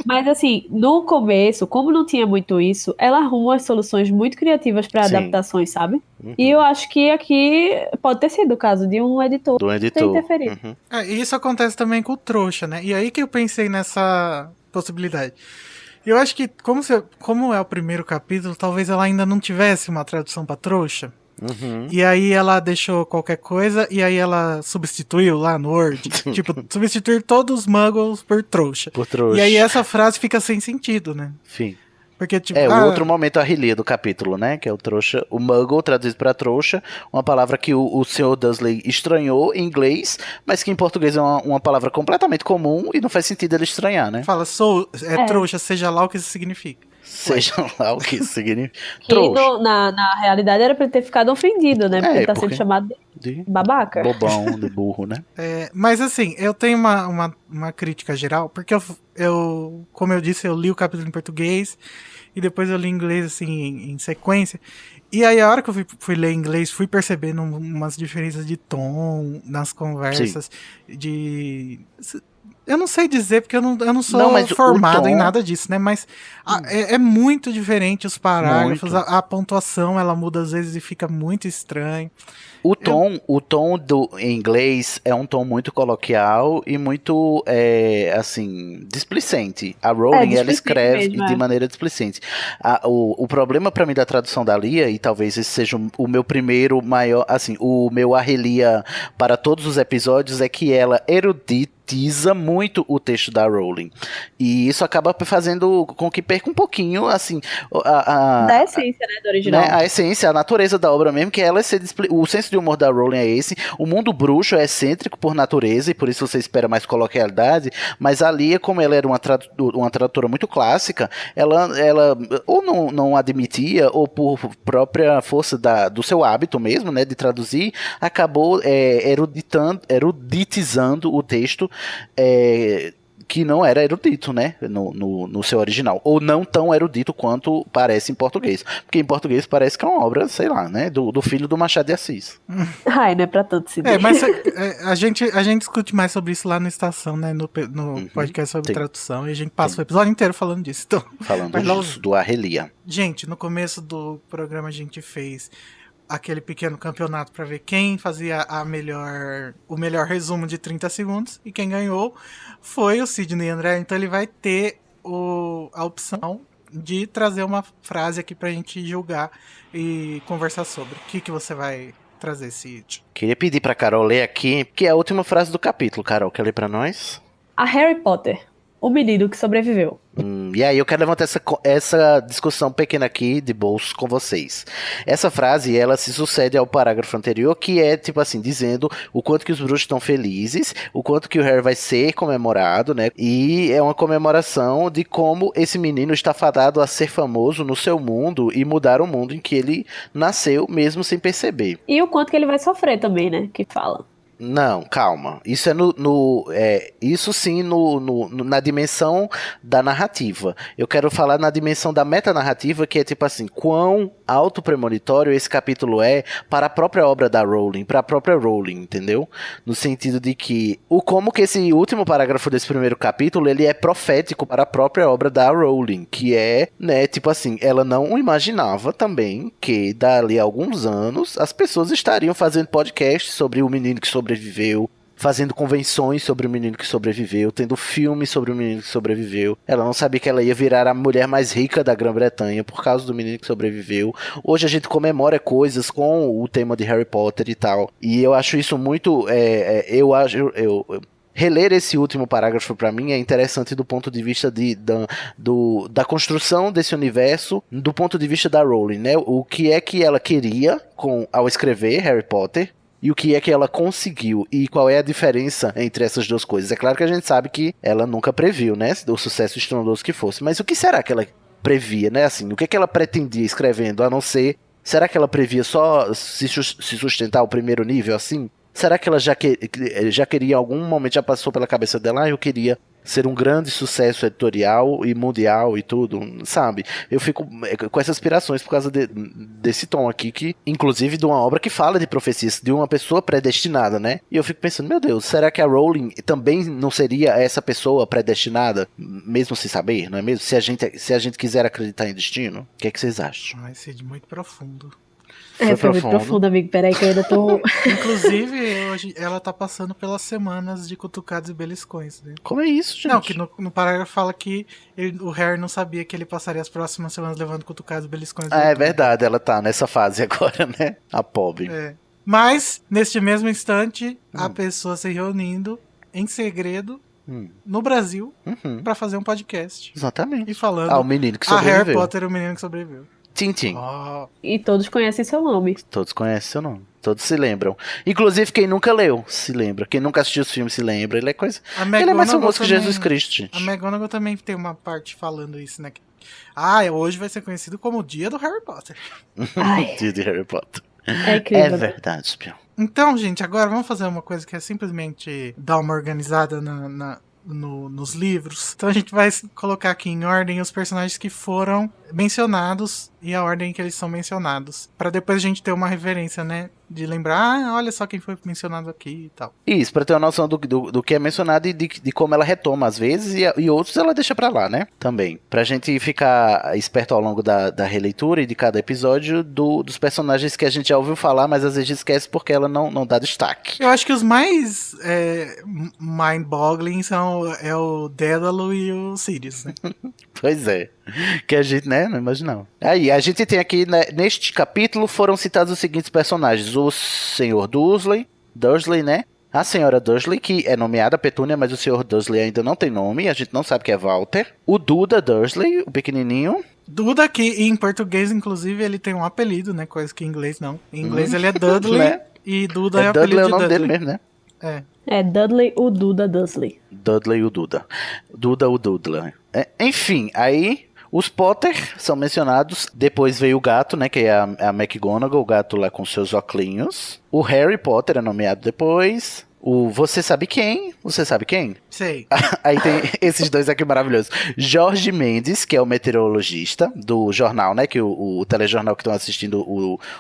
Mas assim, no começo, como não tinha muito isso, ela arruma as soluções muito criativas pra adaptações, sabe? E eu acho que aqui pode ter sido o caso de um editor ter interferido. E isso acontece também também com o trouxa, né? E aí que eu pensei nessa possibilidade. Eu acho que, como é o primeiro capítulo, talvez ela ainda não tivesse uma tradução pra trouxa. Uhum. E aí ela deixou qualquer coisa e aí ela substituiu lá no Word. Tipo, substituir todos os muggles por trouxa. Por trouxa. E aí essa frase fica sem sentido, né? Enfim. Porque, tipo, o outro momento Arrelia do capítulo, né? Que é o trouxa, o muggle traduzido pra trouxa, uma palavra que o Sr. Dursley estranhou em inglês, mas que em português é uma palavra completamente comum e não faz sentido ele estranhar, né? Fala, trouxa, seja lá o que isso significa. Seja lá o que isso significa. Que na realidade era pra ele ter ficado ofendido, né? Porque ele tá sendo chamado de babaca. Bobão, de burro, né? Mas assim, eu tenho uma crítica geral, porque eu, como eu disse, eu li o capítulo em português e depois eu li em inglês, assim, em sequência. E aí, a hora que eu fui ler em inglês, fui percebendo umas diferenças de tom nas conversas, eu não sei dizer, porque eu não sou formado em nada disso, né? Mas é muito diferente os parágrafos, a pontuação ela muda às vezes e fica muito estranho. O tom em inglês é um tom muito coloquial e muito, assim, displicente. A Rowling, ela escreve mesmo, de maneira displicente. O problema pra mim da tradução da Lia, e talvez esse seja o meu primeiro maior, assim, o meu Arrelia para todos os episódios, é que ela eruditiza muito o texto da Rowling. E isso acaba fazendo com que perca um pouquinho, assim... da essência, né, do original. Né, a essência, a natureza da obra mesmo, que ela o senso de humor da Rowling é esse. O mundo bruxo é excêntrico por natureza, e por isso você espera mais coloquialidade, mas a Lia, como ela era uma tradutora muito clássica, ela ou não admitia, ou por própria força do seu hábito mesmo, né, de traduzir, acabou eruditizando o texto, que não era erudito, né, no seu original, ou não tão erudito quanto parece em português, porque em português parece que é uma obra, sei lá, né, do filho do Machado de Assis. Ai, não é pra todos se mas a gente discute mais sobre isso lá no Estação, né, no podcast sobre tradução, e a gente passa o episódio inteiro falando disso. Então, falando do Arrelia. Gente, no começo do programa a gente fez aquele pequeno campeonato para ver quem fazia o melhor resumo de 30 segundos, e quem ganhou foi o Sidney André. Então ele vai ter a opção de trazer uma frase aqui pra gente julgar e conversar sobre. O que você vai trazer, Sid? Queria pedir pra Carol ler aqui, que é a última frase do capítulo. Carol, quer ler pra nós? A Harry Potter, o menino que sobreviveu. E aí eu quero levantar essa discussão pequena aqui de bolso com vocês. Essa frase, ela se sucede ao parágrafo anterior, que é tipo assim, dizendo o quanto que os bruxos estão felizes, o quanto que o Harry vai ser comemorado, né? E é uma comemoração de como esse menino está fadado a ser famoso no seu mundo e mudar o mundo em que ele nasceu, mesmo sem perceber. E o quanto que ele vai sofrer também, né? Que fala. Não, calma. Isso é isso sim na dimensão da narrativa. Eu quero falar na dimensão da metanarrativa, que é tipo assim, quão autopremonitório esse capítulo é para a própria obra da Rowling, para a própria Rowling, entendeu? No sentido de que como que esse último parágrafo desse primeiro capítulo, ele é profético para a própria obra da Rowling, que é, né, tipo assim, ela não imaginava também que dali a alguns anos as pessoas estariam fazendo podcasts sobre o menino que sobreviveu, fazendo convenções sobre o menino que sobreviveu, tendo filmes sobre o menino que sobreviveu. Ela não sabia que ela ia virar a mulher mais rica da Grã-Bretanha por causa do menino que sobreviveu. Hoje a gente comemora coisas com o tema de Harry Potter e tal. E eu acho isso muito... Reler esse último parágrafo pra mim é interessante do ponto de vista da construção desse universo, do ponto de vista da Rowling, né? O que é que ela queria ao escrever Harry Potter, e o que é que ela conseguiu, e qual é a diferença entre essas duas coisas. É claro que a gente sabe que ela nunca previu, né, o sucesso estrondoso que fosse, mas o que será que ela previa, né, assim, o que é que ela pretendia escrevendo, a não ser, será que ela previa só se sustentar ao primeiro nível, assim? Será que ela já queria, em algum momento, já passou pela cabeça dela, eu queria ser um grande sucesso editorial e mundial e tudo, sabe? Eu fico com essas aspirações por causa desse tom aqui, que, inclusive, de uma obra que fala de profecias, de uma pessoa predestinada, né? E eu fico pensando, meu Deus, será que a Rowling também não seria essa pessoa predestinada, mesmo sem saber, não é mesmo? Se a gente quiser acreditar em destino, o que é que vocês acham? Vai ser muito profundo. Foi muito profundo, amigo. Peraí que eu ainda tô... Inclusive, hoje ela tá passando pelas semanas de cutucados e beliscões, né? Como é isso, gente? Não, que no parágrafo fala que o Harry não sabia que ele passaria as próximas semanas levando cutucados e beliscões. É verdade, ela tá nessa fase agora, né? A pobre. É. Mas, neste mesmo instante, a pessoa se reunindo em segredo no Brasil pra fazer um podcast. Exatamente. E falando o menino que a sobreviveu. Harry Potter, o menino que sobreviveu. Tintim. Oh. E todos conhecem seu nome. Todos conhecem seu nome. Todos se lembram. Inclusive, quem nunca leu se lembra. Quem nunca assistiu os filmes se lembra. Ele é coisa... Ele é mais famoso que Jesus Cristo, gente. A McGonagall também tem uma parte falando isso, né? Hoje vai ser conhecido como o dia do Harry Potter. O dia de Harry Potter. É incrível. É verdade, Spion. Então, gente, agora vamos fazer uma coisa que é simplesmente dar uma organizada nos livros. Então a gente vai colocar aqui em ordem os personagens que foram mencionados e a ordem que eles são mencionados. Pra depois a gente ter uma referência, né? De lembrar, olha só quem foi mencionado aqui e tal. Isso, pra ter uma noção do que é mencionado e de como ela retoma às vezes e outros ela deixa pra lá, né? Também. Pra gente ficar esperto ao longo da releitura e de cada episódio dos personagens que a gente já ouviu falar, mas às vezes esquece porque ela não dá destaque. Eu acho que os mais mind-boggling é o Dédalo e o Sirius, né? Pois é. Que a gente, né, não imaginava. Aí, a gente tem aqui, né, neste capítulo, foram citados os seguintes personagens. O Sr. Dursley, né? A Senhora Dursley, que é nomeada Petúnia, mas o Sr. Dursley ainda não tem nome. A gente não sabe que é Walter. O Duda Dursley, o pequenininho. Duda, que em português, inclusive, ele tem um apelido, né? Coisa que em inglês não. Em inglês ele é Dudley, né? E Duda é o apelido Dudley é o nome Dudley. dele mesmo, né? É Dudley, o Duda Dursley. Dudley, o Duda. Duda, o Dudley. Enfim, aí... Os Potter são mencionados, depois veio o gato, né, que é a McGonagall, o gato lá com seus óculos. O Harry Potter é nomeado depois. O Você Sabe Quem? Você sabe quem? Sei. Aí tem esses dois aqui maravilhosos. Jorge Mendes, que é o meteorologista do jornal, né? Que o telejornal que estão assistindo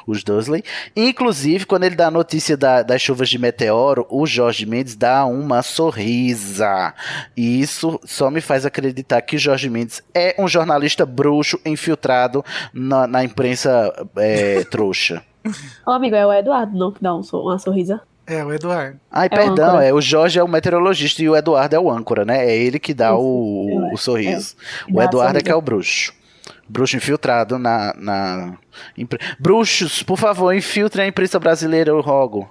os Dursley. Inclusive, quando ele dá a notícia das chuvas de meteoro, o Jorge Mendes dá uma sorrisa. E isso só me faz acreditar que Jorge Mendes é um jornalista bruxo infiltrado na imprensa trouxa. Ô, amigo, é o Eduardo, não, que dá uma sorrisa. É, o Eduardo. Ai, perdão, o Jorge é o meteorologista e o Eduardo é o âncora, né? É ele que dá o sorriso. O Eduardo é que é o bruxo. Bruxo infiltrado na... Bruxos, por favor, infiltrem a imprensa brasileira, eu rogo.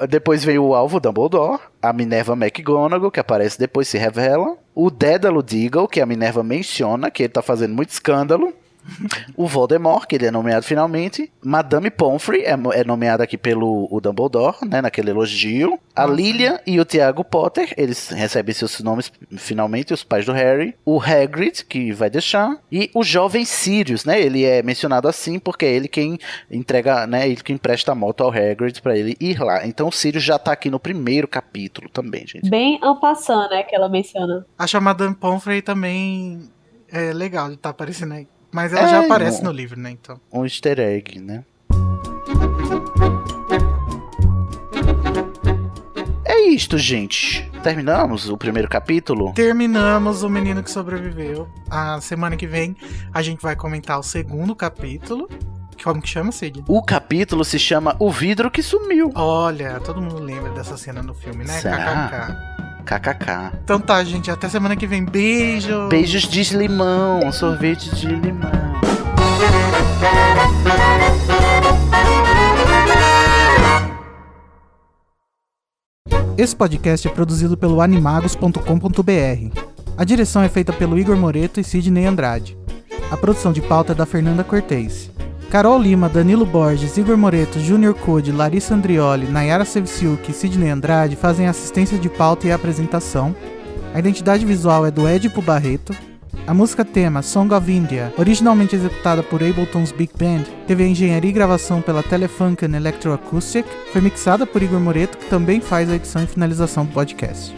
Depois veio o alvo Dumbledore, a Minerva McGonagall, que aparece depois, se revela. O Dédalo Diggle, que a Minerva menciona, que ele tá fazendo muito escândalo. O Voldemort, que ele é nomeado finalmente. Madame Pomfrey é nomeada aqui pelo Dumbledore, né, naquele elogio. A Lilian e o Tiago Potter, eles recebem seus nomes finalmente, os pais do Harry. O Hagrid, que vai deixar. E o jovem Sirius, né, ele é mencionado assim porque é ele quem entrega, né, ele que empresta a moto ao Hagrid pra ele ir lá. Então o Sirius já tá aqui no primeiro capítulo também, gente. Bem en passant, né, que ela menciona. Acho a Madame Pomfrey também é legal de estar aparecendo aí. Mas ela já aparece no livro, né, então. Um easter egg, né? É isto, gente. Terminamos o primeiro capítulo? Terminamos O Menino que Sobreviveu. A semana que vem a gente vai comentar o segundo capítulo. Como que chama, Cid? O capítulo se chama O Vidro que Sumiu. Olha, todo mundo lembra dessa cena no filme, né? KKK. KKK. Então tá, gente. Até semana que vem. Beijo. Beijos de limão. Sorvete de limão. Esse podcast é produzido pelo animagos.com.br. A direção é feita pelo Igor Moreto e Sidney Andrade. A produção de pauta é da Fernanda Cortez. Carol Lima, Danilo Borges, Igor Moreto, Júnior Code, Larissa Andrioli, Nayara Sevciuk e Sidney Andrade fazem assistência de pauta e apresentação. A identidade visual é do Edipo Barreto. A música tema Song of India, originalmente executada por Ableton's Big Band, teve a engenharia e gravação pela Telefunken Electroacoustic, foi mixada por Igor Moreto, que também faz a edição e finalização do podcast.